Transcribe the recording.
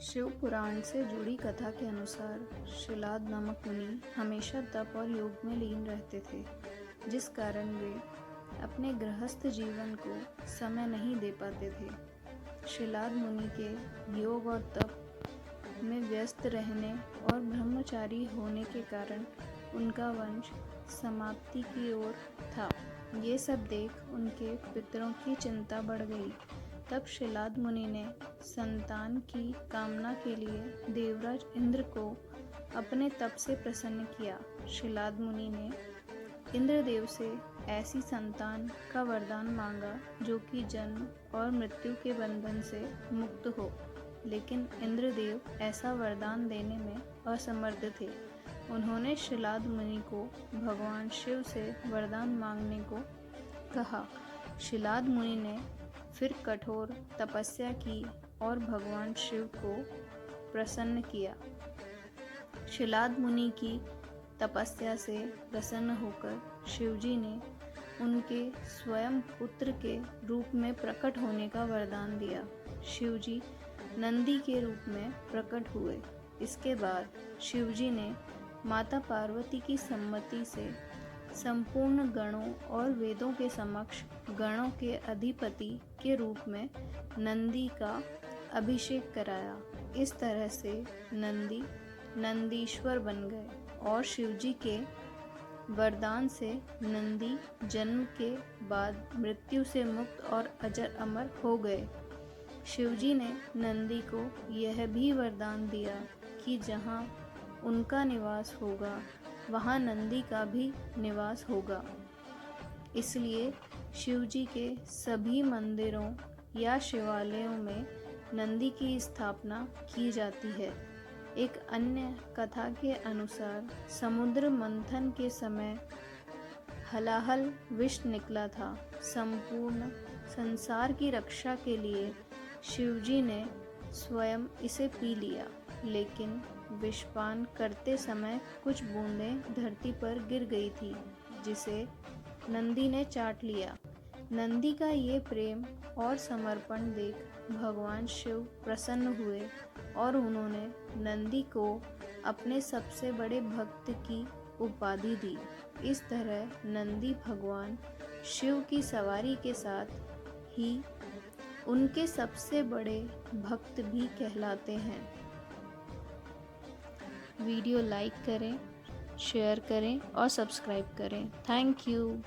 शिव पुराण से जुड़ी कथा के अनुसार शिलाद नामक मुनि हमेशा तप और योग में लीन रहते थे, जिस कारण वे अपने गृहस्थ जीवन को समय नहीं दे पाते थे। शिलाद मुनि के योग और तप में व्यस्त रहने और ब्रह्मचारी होने के कारण उनका वंश समाप्ति की ओर था। ये सब देख उनके पितरों की चिंता बढ़ गई। तब शिलाद मुनि ने संतान की कामना के लिए देवराज इंद्र को अपने तप से प्रसन्न किया। शिलाद मुनि ने इंद्रदेव से ऐसी संतान का वरदान मांगा जो कि जन्म और मृत्यु के बंधन से मुक्त हो, लेकिन इंद्रदेव ऐसा वरदान देने में असमर्थ थे। उन्होंने शिलाद मुनि को भगवान शिव से वरदान मांगने को कहा। शिलाद मुनि ने फिर कठोर तपस्या की और भगवान शिव को प्रसन्न किया। शिलाद मुनि की तपस्या से प्रसन्न होकर शिवजी ने उनके स्वयं पुत्र के रूप में प्रकट होने का वरदान दिया। शिवजी नंदी के रूप में प्रकट हुए। इसके बाद शिवजी ने माता पार्वती की सम्मति से संपूर्ण गणों और वेदों के समक्ष गणों के अधिपति के रूप में नंदी का अभिषेक कराया। इस तरह से नंदी नंदीश्वर बन गए और शिवजी के वरदान से नंदी जन्म के बाद मृत्यु से मुक्त और अजर अमर हो गए। शिवजी ने नंदी को यह भी वरदान दिया कि जहाँ उनका निवास होगा वहाँ नंदी का भी निवास होगा। इसलिए शिवजी के सभी मंदिरों या शिवालयों में नंदी की स्थापना की जाती है। एक अन्य कथा के अनुसार समुद्र मंथन के समय हलाहल विष निकला था। संपूर्ण संसार की रक्षा के लिए शिवजी ने स्वयं इसे पी लिया, लेकिन विषपान करते समय कुछ बूंदें धरती पर गिर गई थी, जिसे नंदी ने चाट लिया। नंदी का ये प्रेम और समर्पण देख भगवान शिव प्रसन्न हुए और उन्होंने नंदी को अपने सबसे बड़े भक्त की उपाधि दी। इस तरह नंदी भगवान शिव की सवारी के साथ ही उनके सबसे बड़े भक्त भी कहलाते हैं। वीडियो लाइक करें, शेयर करें और सब्सक्राइब करें। Thank you.